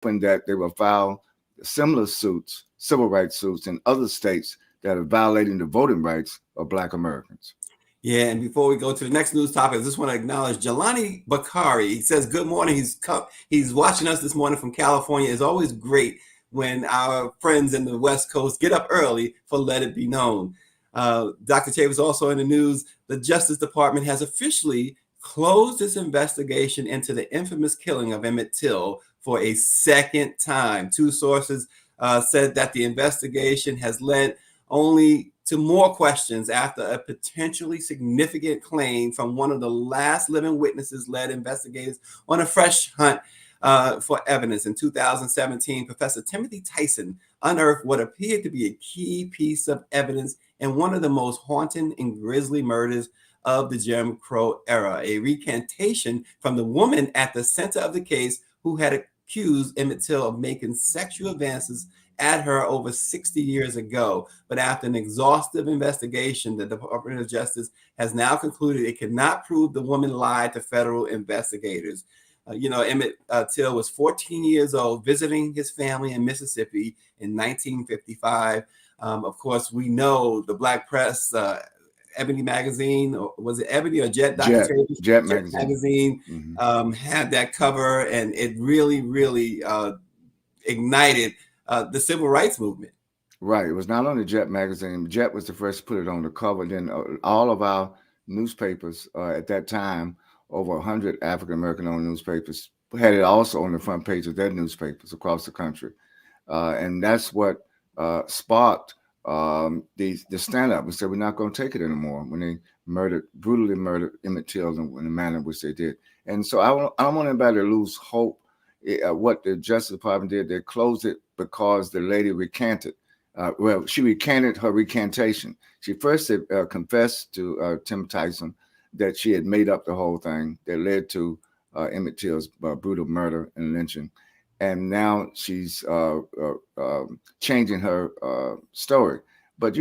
hoping that they will file similar suits, civil rights suits in other states that are violating the voting rights of Black Americans. Yeah, and before we go to the next news topic, I just want to acknowledge Jelani Bakari. He says, good morning. He's watching us this morning from California. It's always great when our friends in the West Coast get up early for Let It Be Known. Dr. Chavis also in the news, the Justice Department has officially closed its investigation into the infamous killing of Emmett Till for a second time. Two sources said that the investigation has led only to more questions after a potentially significant claim from one of the last living witnesses led investigators on a fresh hunt for evidence. In 2017, Professor Timothy Tyson unearthed what appeared to be a key piece of evidence in one of the most haunting and grisly murders of the Jim Crow era, a recantation from the woman at the center of the case who had accused Emmett Till of making sexual advances at her over 60 years ago. But after an exhaustive investigation, the Department of Justice has now concluded it cannot prove the woman lied to federal investigators. Emmett Till was 14 years old, visiting his family in Mississippi in 1955. Of course, we know the Black press, Ebony magazine, or was it Ebony or Jet? Jet magazine had that cover, and it really, really ignited the civil rights movement. Right. It was not only Jet magazine. Jet was the first to put it on the cover. Then all of our newspapers at that time, over 100 African-American owned newspapers, had it also on the front page of their newspapers across the country. And that's what sparked the stand-up. We said, we're not going to take it anymore when they brutally murdered Emmett Till in the manner in which they did. And so I don't want anybody to lose hope. What the Justice Department did, they closed it because the lady recanted. She recanted her recantation. She first confessed to Tim Tyson that she had made up the whole thing that led to Emmett Till's brutal murder and lynching. And now she's changing her story. But,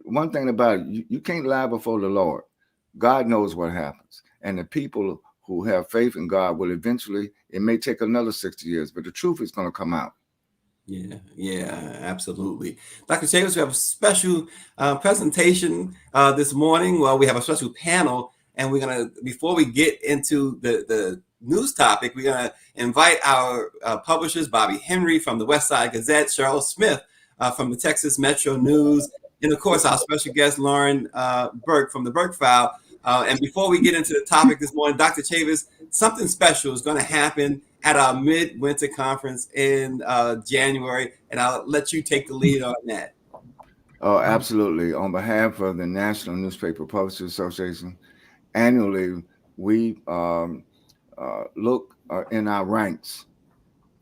one thing about it, you can't lie before the Lord. God knows what happens. And the people who have faith in God will eventually, it may take another 60 years, but the truth is going to come out. Yeah, absolutely. Dr. Chavis, we have a special presentation this morning. Well, we have a special panel, and we're going to, before we get into the news topic, we're going to invite our publishers, Bobby Henry from the West Side Gazette, Cheryl Smith from the Texas Metro News, and of course, our special guest, Lauren Burke from the Burke File. And before we get into the topic this morning, Dr. Chavis, something special is going to happen at our midwinter conference in January, and I'll let you take the lead on that. Oh, absolutely. On behalf of the National Newspaper Publishers Association, annually we look in our ranks,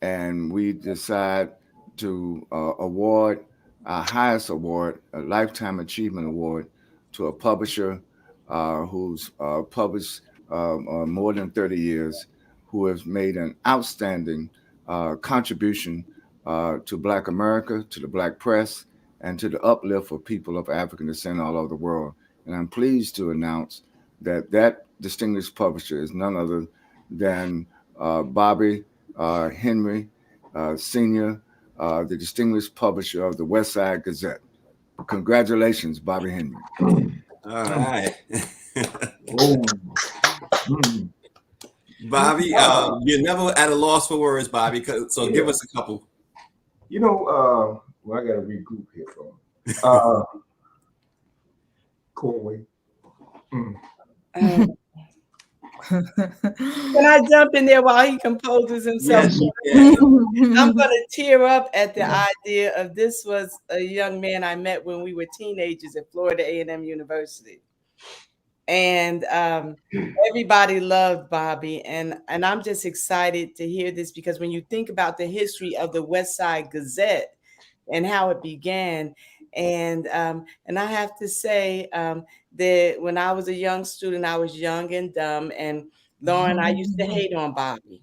and we decide to award our highest award, a Lifetime Achievement Award, to a publisher who's published more than 30 years, who has made an outstanding contribution to Black America, to the Black press, and to the uplift of people of African descent all over the world. And I'm pleased to announce that distinguished publisher is none other than Bobby Henry, Sr., the distinguished publisher of the West Side Gazette. Congratulations, Bobby Henry. All right. Bobby, you're never at a loss for words, Bobby, so give us a couple. Well, I got to regroup here for Corey. Can I jump in there while he composes himself? Yes, I'm going to tear up at the idea of this was a young man I met when we were teenagers at Florida A&M University. And everybody loved Bobby. And I'm just excited to hear this, because when you think about the history of the West Side Gazette and how it began, and I have to say that when I was a young student, I was young and dumb. And Lauren, I used to hate on Bobby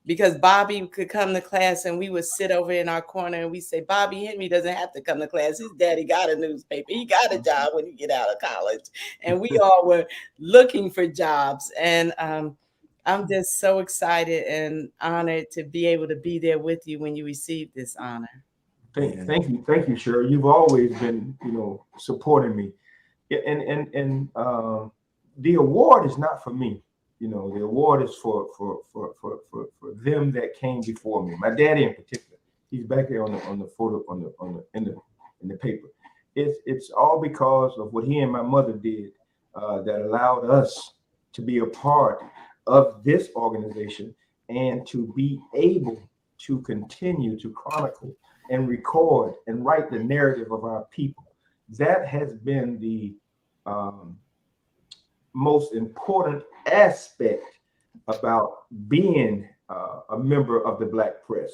because Bobby could come to class and we would sit over in our corner and we say, Bobby Henry doesn't have to come to class. His daddy got a newspaper. He got a job when he get out of college. And we all were looking for jobs. And I'm just so excited and honored to be able to be there with you when you receive this honor. Thank you, Cheryl. You've always been, supporting me. Yeah, and the award is not for me. The award is for them that came before me. My daddy in particular. He's back there on the photo in the paper. It's all because of what he and my mother did that allowed us to be a part of this organization and to be able to continue to chronicle and record and write the narrative of our people. That has been the most important aspect about being a member of the Black press.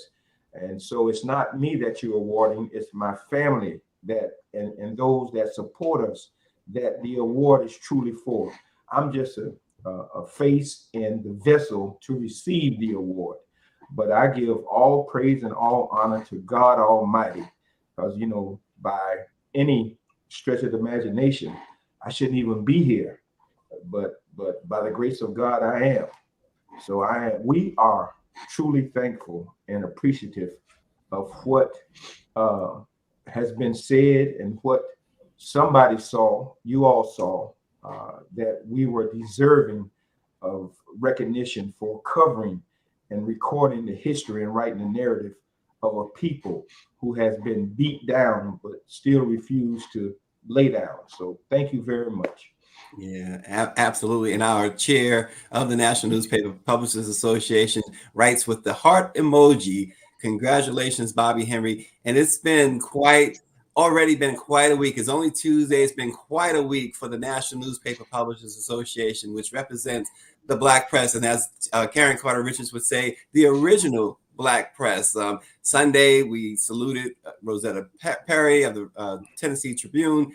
And so it's not me that you're awarding, it's my family that and those that support us that the award is truly for. I'm just a face and the vessel to receive the award. But I give all praise and all honor to God Almighty, because by any stretch of the imagination, I shouldn't even be here. But by the grace of God, I am. So we are truly thankful and appreciative of what has been said and what somebody saw, you all saw, that we were deserving of recognition for covering and recording the history and writing the narrative of a people who has been beat down but still refuse to lay down. So thank you very much. Yeah, absolutely. And our chair of the National Newspaper Publishers Association writes with the heart emoji. Congratulations, Bobby Henry. And it's been already been quite a week. It's only Tuesday. It's been quite a week for the National Newspaper Publishers Association, which represents the Black press. And as Karen Carter Richards would say, the original Black press. Sunday, we saluted Rosetta Perry of the Tennessee Tribune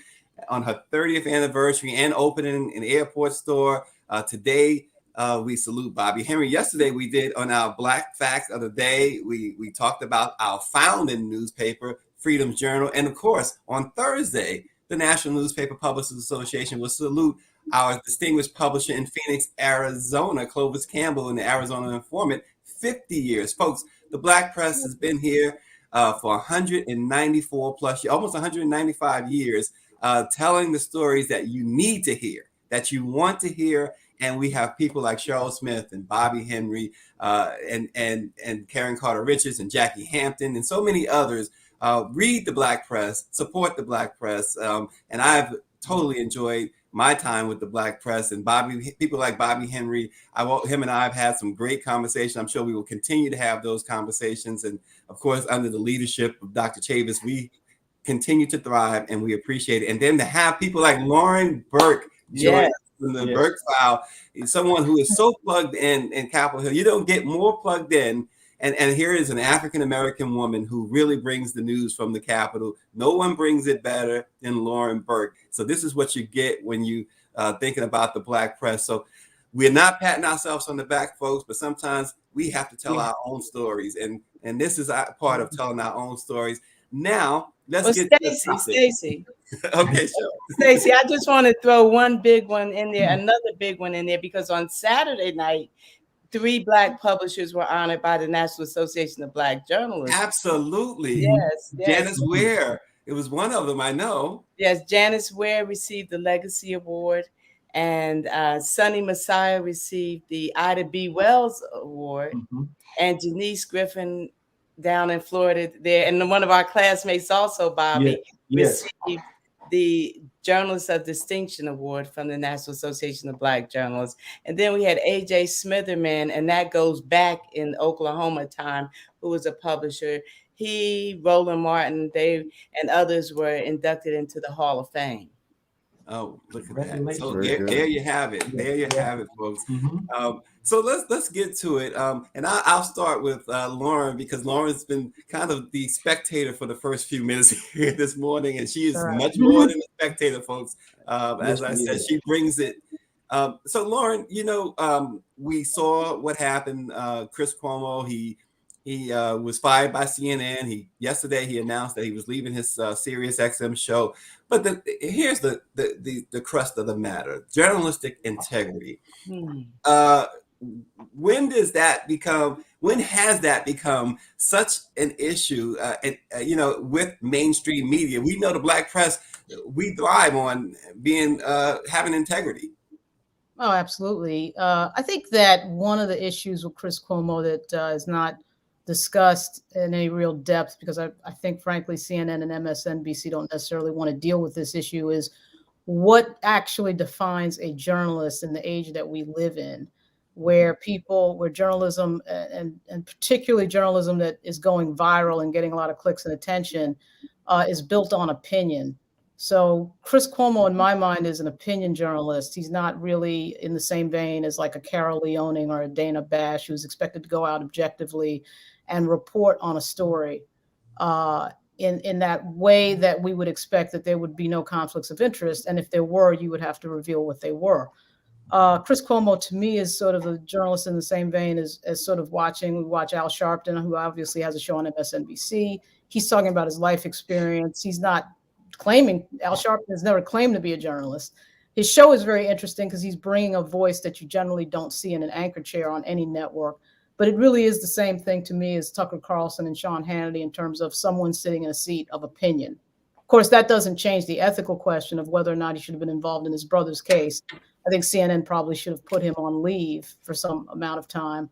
on her 30th anniversary and opening an airport store. Today, we salute Bobby Henry. Yesterday, we did on our Black Facts of the Day, we talked about our founding newspaper, Freedom's Journal. And of course, on Thursday, the National Newspaper Publishers Association will salute our distinguished publisher in Phoenix, Arizona, Clovis Campbell in the Arizona Informant, 50 years. Folks, the Black press has been here for 194 plus, almost 195 years, telling the stories that you need to hear, that you want to hear. And we have people like Cheryl Smith and Bobby Henry and Karen Carter Richards and Jackie Hampton and so many others. Read the Black press, support the Black press. And I've totally enjoyed my time with the Black press and people like Bobby Henry. Him and I have had some great conversations. I'm sure we will continue to have those conversations. And of course, under the leadership of Dr. Chavis, we continue to thrive and we appreciate it. And then to have people like Lauren Burke join us in the Burke File, someone who is so plugged in Capitol Hill. You don't get more plugged in. And here is an African-American woman who really brings the news from the Capitol. No one brings it better than Lauren Burke. So this is what you get when you thinking about the Black press. So we're not patting ourselves on the back, folks, but sometimes we have to tell our own stories. And this is a part of telling our own stories. Now, let's get to Stacey. Okay, sure. Stacey, I just want to throw one big one in there, another big one in there, because on Saturday night, 3 Black publishers were honored by the National Association of Black Journalists. Absolutely. Yes. Janice Ware. It was one of them, I know. Yes, Janice Ware received the Legacy Award, and Sonny Messiah received the Ida B. Wells Award, and Janice Griffin down in Florida there, and one of our classmates also, Bobby, received the Journalist of Distinction Award from the National Association of Black Journalists. And then we had A.J. Smitherman, and that goes back in Oklahoma time, who was a publisher. He, Roland Martin, and others were inducted into the Hall of Fame. Oh, look at that. So there you have it. There you have it, folks. So let's get to it. And I'll start with Lauren, because Lauren's been kind of the spectator for the first few minutes here this morning, and she is much more than a spectator, folks. As I said, she brings it. So Lauren, we saw what happened. Chris Cuomo, he was fired by CNN. Yesterday he announced that he was leaving his Sirius XM show. But here's the crust of the matter: journalistic integrity. when has that become such an issue, with mainstream media? We know the Black press, we thrive on being having integrity. Oh, absolutely. I think that one of the issues with Chris Cuomo that is not discussed in any real depth, because I think, frankly, CNN and MSNBC don't necessarily want to deal with this issue, is what actually defines a journalist in the age that we live in, where journalism, and particularly journalism that is going viral and getting a lot of clicks and attention, is built on opinion. So Chris Cuomo, in my mind, is an opinion journalist. He's not really in the same vein as like a Carol Leoning or a Dana Bash, who's expected to go out objectively and report on a story in that way that we would expect that there would be no conflicts of interest. And if there were, you would have to reveal what they were. Chris Cuomo, to me, is sort of a journalist in the same vein as sort of we watch Al Sharpton, who obviously has a show on MSNBC. He's talking about his life experience. He's not claiming, Al Sharpton has never claimed to be a journalist. His show is very interesting because he's bringing a voice that you generally don't see in an anchor chair on any network. But it really is the same thing to me as Tucker Carlson and Sean Hannity in terms of someone sitting in a seat of opinion. Of course, that doesn't change the ethical question of whether or not he should have been involved in his brother's case. I think CNN probably should have put him on leave for some amount of time.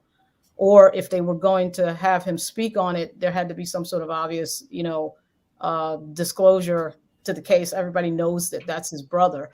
Or if they were going to have him speak on it, there had to be some sort of obvious, disclosure to the case. Everybody knows that that's his brother.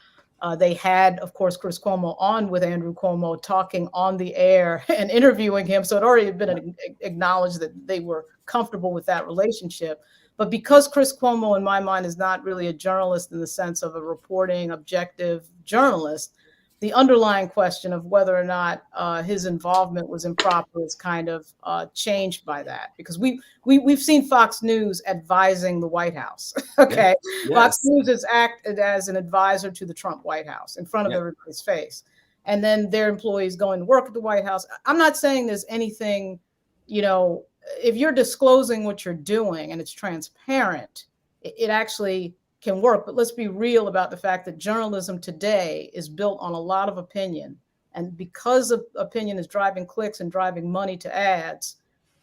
They had, of course, Chris Cuomo on with Andrew Cuomo, talking on the air and interviewing him. So it already had been acknowledged that they were comfortable with that relationship. But because Chris Cuomo, in my mind, is not really a journalist in the sense of a reporting, objective journalist, the underlying question of whether or not his involvement was improper is kind of changed by that, because we've seen Fox News advising the White House. Okay, yes. Fox News has acted as an advisor to the Trump White House in front of everybody's face, and then their employees going to work at the White House. I'm not saying there's anything, if you're disclosing what you're doing and it's transparent, it actually can work. But let's be real about the fact that journalism today is built on a lot of opinion. And because of opinion is driving clicks and driving money to ads,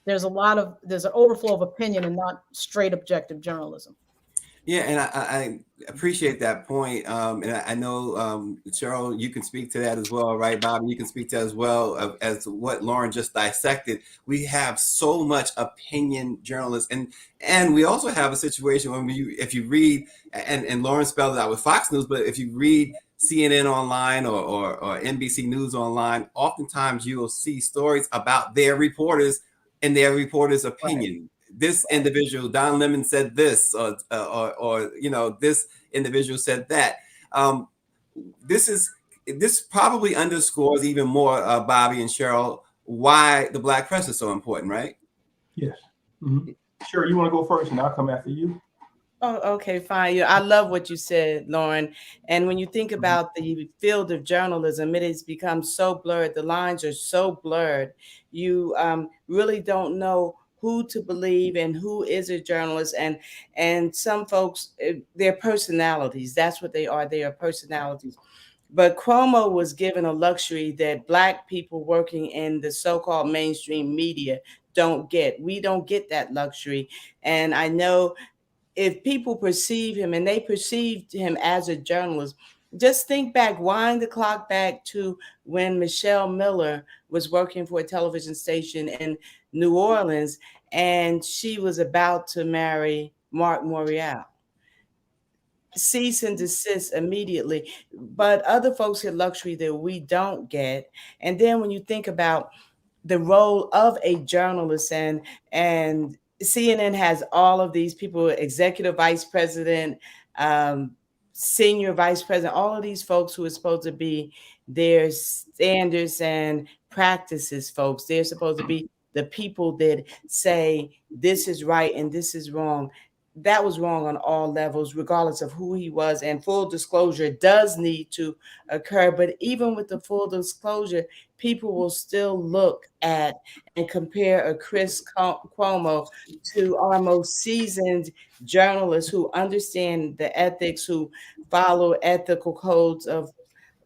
there's an overflow of opinion and not straight objective journalism. Yeah, and I appreciate that point. And I know, Cheryl, you can speak to that as well, right? Bobby, you can speak to that as well, as what Lauren just dissected. We have so much opinion journalists. And we also have a situation when if you read, and Lauren spelled it out with Fox News, but if you read CNN online or NBC News online, oftentimes you will see stories about their reporters and their reporters' opinion. Right. This individual, Don Lemon, said this, or this individual said that. This probably underscores even more, Bobby and Cheryl, why the Black press is so important, right? Yes. Mm-hmm. Sure, you want to go first, and I'll come after you. Oh, okay, fine. I love what you said, Lauren. And when you think about the field of journalism, it has become so blurred. The lines are so blurred. You really don't know who to believe and who is a journalist. And some folks, their personalities, that's what they are. They are personalities. But Cuomo was given a luxury that Black people working in the so-called mainstream media don't get. We don't get that luxury. And I know if people perceive him, and they perceived him as a journalist, just think back, wind the clock back to when Michelle Miller was working for a television station in New Orleans, and she was about to marry Mark Morial. Cease and desist immediately. But other folks get luxury that we don't get. And then when you think about the role of a journalist, and CNN has all of these people, executive vice president, senior vice president, all of these folks who are supposed to be their standards and practices folks. They're supposed to be the people that say this is right and this is wrong. That was wrong on all levels, regardless of who he was. And full disclosure does need to occur. But even with the full disclosure, people will still look at and compare a Chris Cuomo to our most seasoned journalists who understand the ethics, who follow ethical codes of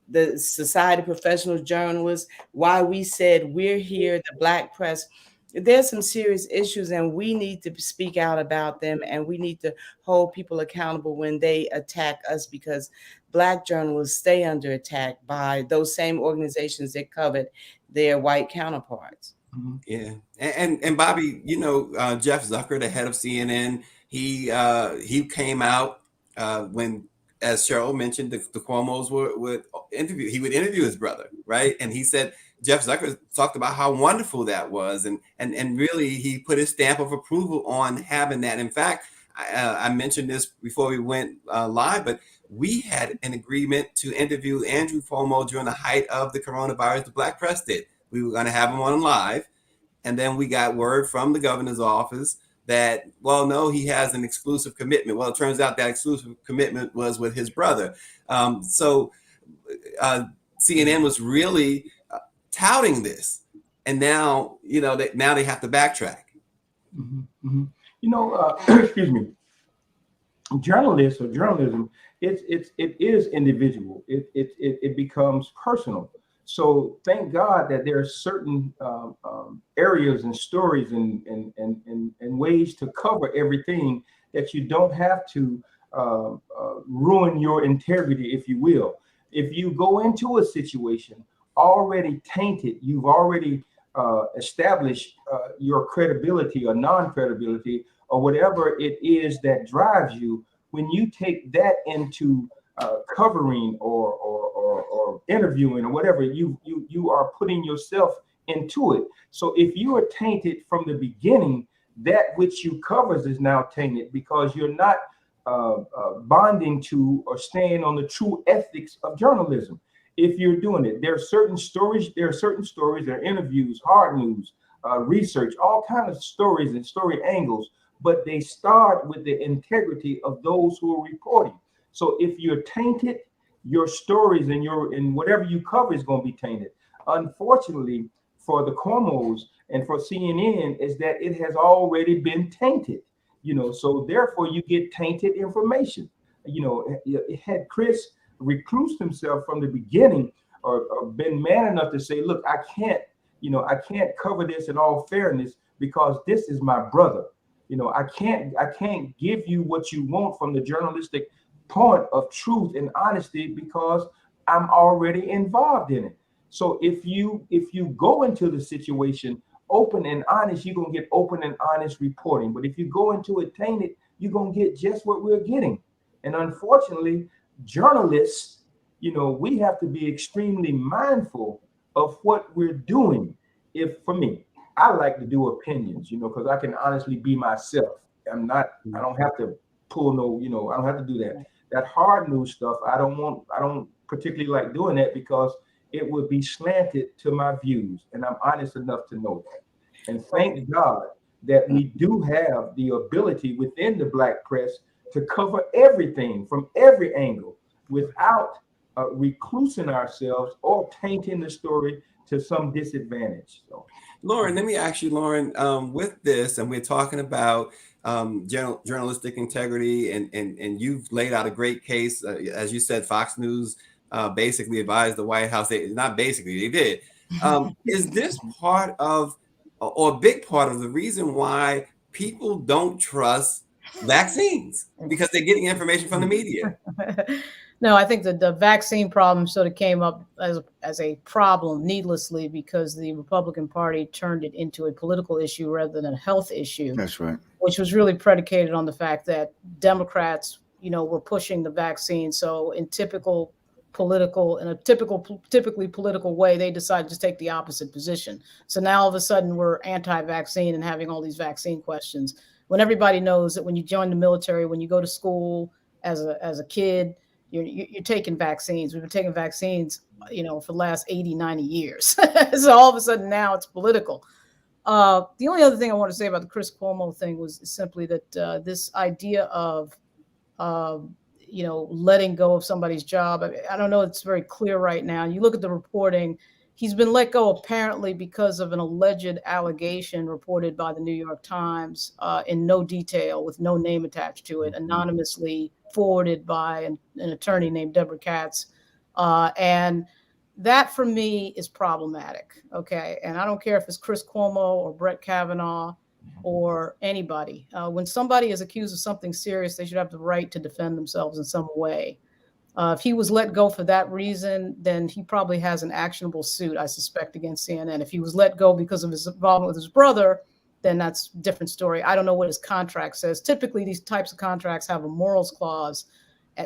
the Society of Professional Journalists, why we said we're here, the Black press. There's some serious issues and we need to speak out about them, and we need to hold people accountable when they attack us, because Black journalists stay under attack by those same organizations that covered their white counterparts. Yeah, and Bobby, you know, Jeff Zucker, the head of CNN, he came out when, as Cheryl mentioned, the Cuomos would interview. He would interview his brother, right? And he said Jeff Zucker talked about how wonderful that was, and really he put his stamp of approval on having that. In fact, I mentioned this before we went live, but we had an agreement to interview Andrew Cuomo during the height of the coronavirus. The Black press did. We were going to have him on live. And then we got word from the governor's office that, well, no, he has an exclusive commitment. Well, it turns out that exclusive commitment was with his brother. So CNN was really touting this. And now, you know, now they have to backtrack. You know, excuse me, journalists or journalism, it is individual. It becomes personal. So thank God that there are certain areas and stories and ways to cover everything that you don't have to ruin your integrity, if you will. If you go into a situation already tainted, you've already established your credibility or non-credibility or whatever it is that drives you. When you take that into covering or interviewing or whatever, you are putting yourself into it. So if you are tainted from the beginning, that which you covers is now tainted because you're not bonding to or staying on the true ethics of journalism. If you're doing it, there are certain stories, there are interviews, hard news, research, all kinds of stories and story angles, but they start with the integrity of those who are reporting. So if you're tainted, your stories and whatever you cover is going to be tainted. Unfortunately, for the Cuomos and for CNN, is that it has already been tainted. You know, so therefore you get tainted information. You know, had Chris reclused himself from the beginning or been man enough to say, look, I can't cover this in all fairness because this is my brother. You know, I can't give you what you want from the journalistic point of truth and honesty because I'm already involved in it. So if you go into the situation open and honest, you're gonna get open and honest reporting. But if you go into it tainted, you're gonna get just what we're getting. And unfortunately, journalists, you know, we have to be extremely mindful of what we're doing. If for me, I like to do opinions, you know, because I can honestly be myself. I don't have to pull no, you know, I don't have to do that. That hard news stuff, I don't particularly like doing that because it would be slanted to my views. And I'm honest enough to know that. And thank God that we do have the ability within the Black press to cover everything from every angle without reclusing ourselves or tainting the story to some disadvantage. So, Lauren, let me ask you, Lauren, with this, and we're talking about journalistic integrity, and you've laid out a great case. As you said, Fox News basically advised the White House. They did. Is this part of, or a big part of the reason why people don't trust vaccines? Because they're getting information from the media. No, I think that the vaccine problem sort of came up as a problem needlessly because the Republican Party turned it into a political issue rather than a health issue. That's right. Which was really predicated on the fact that Democrats, you know, were pushing the vaccine. So in typically political way, they decided to take the opposite position. So now all of a sudden we're anti-vaccine and having all these vaccine questions when everybody knows that when you join the military, when you go to school as a kid, you're taking vaccines. We've been taking vaccines, you know, for the last 80, 90 years. So all of a sudden now it's political. The only other thing I want to say about the Chris Cuomo thing was simply that this idea of, you know, letting go of somebody's job. I don't know. It's very clear right now. You look at the reporting. He's been let go apparently because of an alleged allegation reported by the New York Times in no detail with no name attached to it, anonymously forwarded by an attorney named Deborah Katz And that for me is problematic. Okay. And I don't care if it's Chris Cuomo or Brett Kavanaugh or anybody. When somebody is accused of something serious, they should have the right to defend themselves in some way. If he was let go for that reason, then he probably has an actionable suit, I suspect, against CNN. If he was let go because of his involvement with his brother, then that's a different story. I don't know what his contract says. Typically, these types of contracts have a morals clause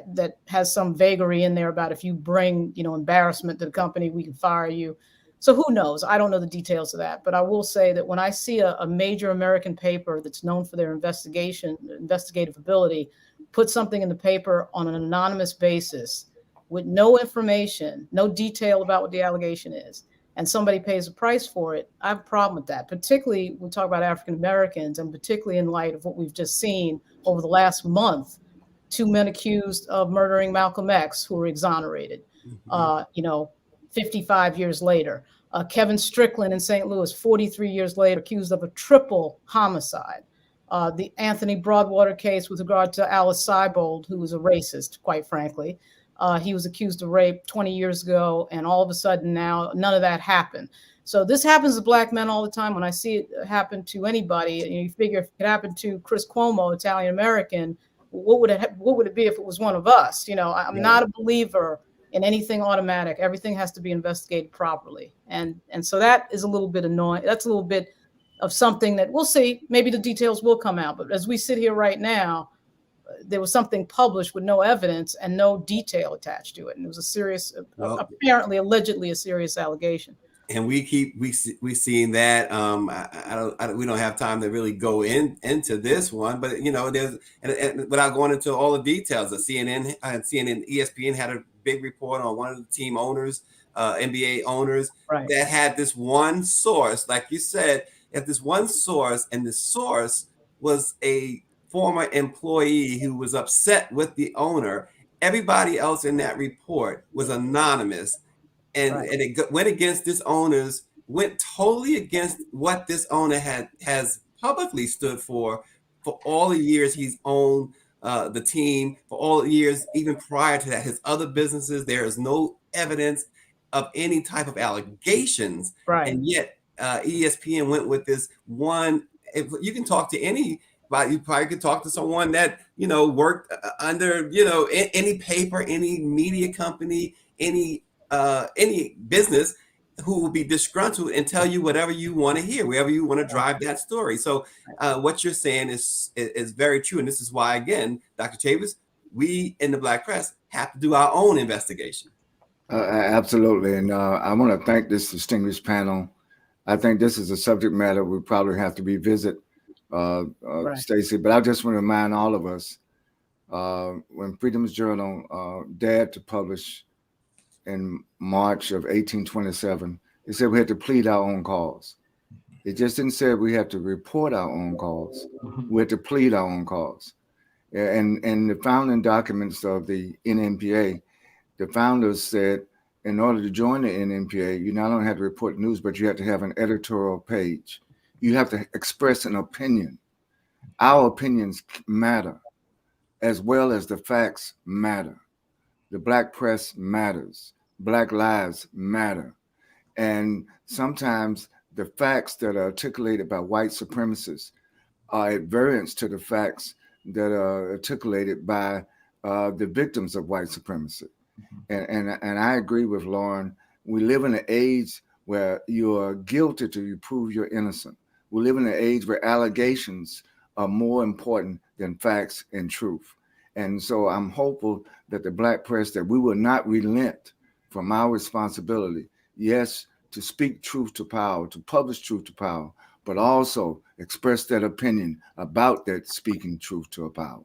that has some vagary in there about if you bring, embarrassment to the company, we can fire you. So who knows? I don't know the details of that. But I will say that when I see a major American paper that's known for their investigative ability, put something in the paper on an anonymous basis with no information, no detail about what the allegation is, and somebody pays a price for it, I have a problem with that. Particularly, we talk about African Americans, and particularly in light of what we've just seen over the last month, 2 men accused of murdering Malcolm X who were exonerated, 55 years later. Kevin Strickland in St. Louis, 43 years later, accused of a triple homicide. The Anthony Broadwater case with regard to Alice Seibold, who was a racist, quite frankly. He was accused of rape 20 years ago, and all of a sudden now none of that happened. So this happens to Black men all the time. When I see it happen to anybody, you figure if it could happen to Chris Cuomo, Italian American, what would it be if it was one of us? I'm not a believer in anything automatic. Everything has to be investigated properly, and so that is a little bit annoying. That's a little bit of something that we'll see. Maybe the details will come out, but as we sit here right now, there was something published with no evidence and no detail attached to it, and it was a serious, apparently, allegedly a serious allegation. And we seeing that. We don't have time to really go into this one, but there's and without going into all the details, the CNN, ESPN had a big report on one of the team owners, NBA owners, that had this one source, like you said, at this one source, and the source was a former employee who was upset with the owner. Everybody else in that report was anonymous. And it went against this owner's, went totally against what this owner has publicly stood for all the years he's owned the team, for all the years, even prior to that, his other businesses. There is no evidence of any type of allegations. And yet ESPN went with this one. If you can talk to anybody, you probably could talk to someone that, worked under, any paper, any media company, any business, who will be disgruntled and tell you whatever you want to hear, wherever you want to drive that story. So what you're saying is very true. And this is why, again, Dr. Chavis, we in the Black press have to do our own investigation. Absolutely. And I want to thank this distinguished panel. I think this is a subject matter we probably have to revisit, Stacey, but I just want to remind all of us, when Freedom's Journal dared to publish in March of 1827, it said we had to plead our own cause. It just didn't say we had to report our own cause. We had to plead our own cause. And the founding documents of the NMPA, the founders said, in order to join the NMPA, you not only have to report news, but you have to have an editorial page. You have to express an opinion. Our opinions matter, as well as the facts matter. The Black press matters. Black lives matter. And sometimes the facts that are articulated by white supremacists are at variance to the facts that are articulated by the victims of white supremacy. And I agree with Lauren. We live in an age where you are guilty till you prove you're innocent. We live in an age where allegations are more important than facts and truth. And so I'm hopeful that the Black press, that we will not relent from our responsibility, yes, to speak truth to power, to publish truth to power, but also express that opinion about that speaking truth to a power.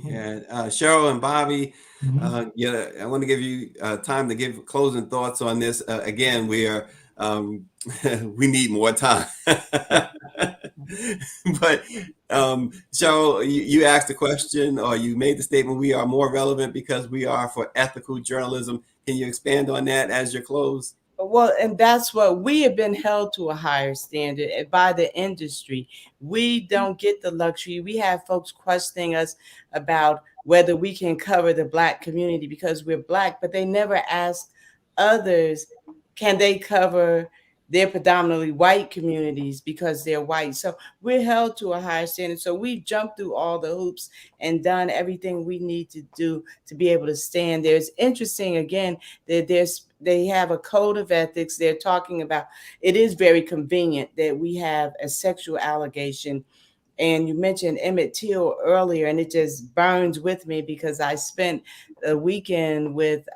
Yeah, Cheryl and Bobby, I want to give you time to give closing thoughts on this. Again, we are we need more time. But Cheryl, you asked the question, or you made the statement, we are more relevant because we are for ethical journalism. Can you expand on that as your close? Well, and that's what we have been held to a higher standard by the industry. We don't get the luxury. We have folks questioning us about whether we can cover the Black community because we're Black, but they never ask others, can they cover their predominantly white communities because they're white. So we're held to a higher standard. So we've jumped through all the hoops and done everything we need to do to be able to stand there. It's interesting, again, that they have a code of ethics. They're talking about, it is very convenient that we have a sexual allegation. And you mentioned Emmett Till earlier, and it just burns with me because I spent a weekend with,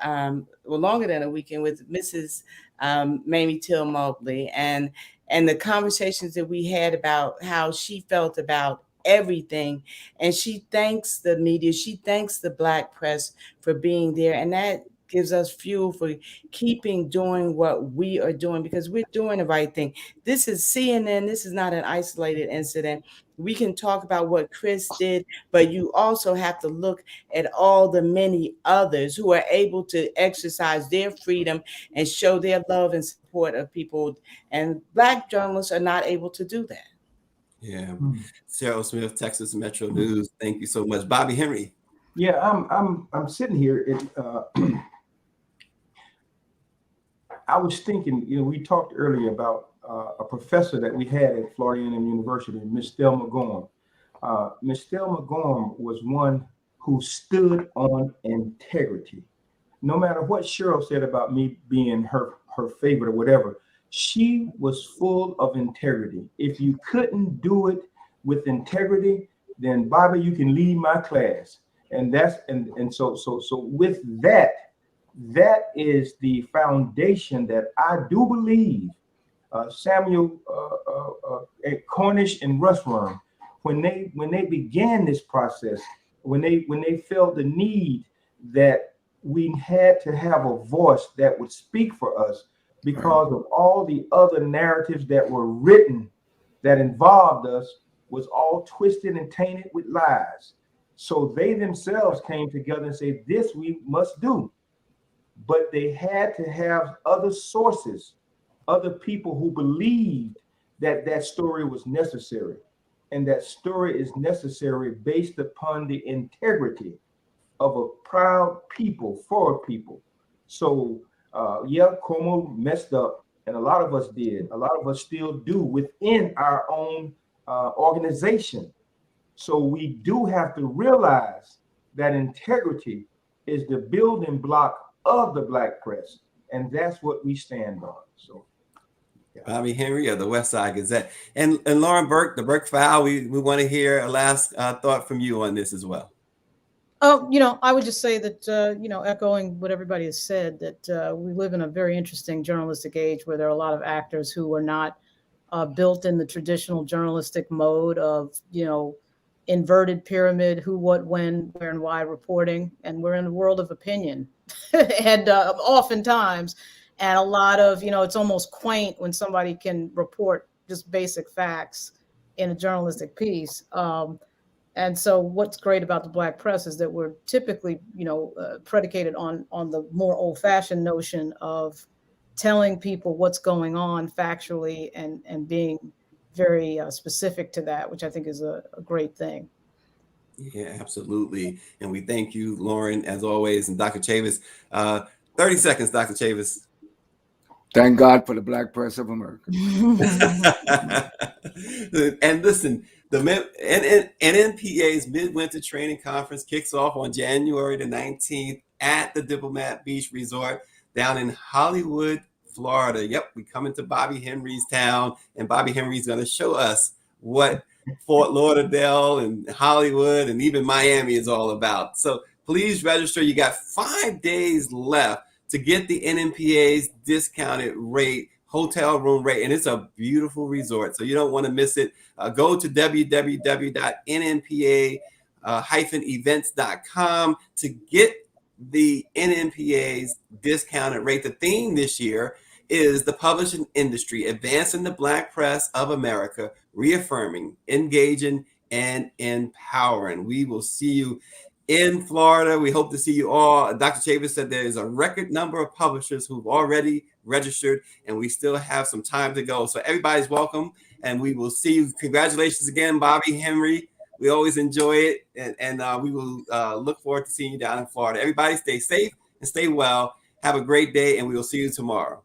longer than a weekend with Mrs. Mamie Till Mobley, and the conversations that we had about how she felt about everything. And she thanks the media, she thanks the Black press for being there. And that gives us fuel for keeping doing what we are doing, because we're doing the right thing. This is CNN. This is not an isolated incident. We can talk about what Chris did, but you also have to look at all the many others who are able to exercise their freedom and show their love and support of people. And Black journalists are not able to do that. Yeah. Cheryl Smith, Texas Metro News. Thank you so much. Bobby Henry. Yeah, I'm sitting here. I was thinking, we talked earlier about a professor that we had at Florida A&M University, Miss Thelma Gorham. Miss Thelma Gorham was one who stood on integrity. No matter what Cheryl said about me being her favorite or whatever, she was full of integrity. If you couldn't do it with integrity, then Bobby, you can leave my class. And so with that is the foundation that I do believe Samuel Cornish and Russworm, when they began this process, when they felt the need that we had to have a voice that would speak for us because of all the other narratives that were written that involved us was all twisted and tainted with lies. So they themselves came together and said, this we must do. But they had to have other sources, other people who believed that that story was necessary. And that story is necessary based upon the integrity of a proud people for a people. So, yeah, Cuomo messed up, and a lot of us did. A lot of us still do within our own organization. So we do have to realize that integrity is the building block of the Black press, and that's what we stand on. So, yeah. Bobby Henry of the West Side Gazette, and Lauren Burke, the Burke File. We want to hear a last thought from you on this as well. Oh, I would just say that, echoing what everybody has said, that we live in a very interesting journalistic age where there are a lot of actors who are not built in the traditional journalistic mode of, inverted pyramid, who, what, when, where, and why reporting. And we're in a world of opinion and oftentimes, and a lot of, it's almost quaint when somebody can report just basic facts in a journalistic piece. And so what's great about the Black press is that we're typically, predicated on the more old-fashioned notion of telling people what's going on factually and being very specific to that, which I think is a great thing. Yeah, absolutely. And we thank you, Lauren, as always. And Dr. Chavis, 30 seconds, Dr. Chavis. Thank God for the Black press of America. And listen, the NNPA's Midwinter Training Conference kicks off on January the 19th at the Diplomat Beach Resort down in Hollywood, Florida. Yep, we coming to Bobby Henry's town, and Bobby Henry's going to show us what Fort Lauderdale and Hollywood and even Miami is all about. So please register. You got 5 days left to get the NNPA's discounted rate, hotel room rate, and it's a beautiful resort, so you don't want to miss it. Go to www.nnpa-events.com to get the NNPA's discounted rate. The theme this year is the publishing industry, advancing the Black press of America, reaffirming, engaging, and empowering. We will see you in Florida. We hope to see you all. Dr. Chavis said there is a record number of publishers who've already registered, and we still have some time to go. So everybody's welcome, and we will see you. Congratulations again, Bobby, Henry. We always enjoy it, and we will look forward to seeing you down in Florida. Everybody stay safe and stay well. Have a great day, and we will see you tomorrow.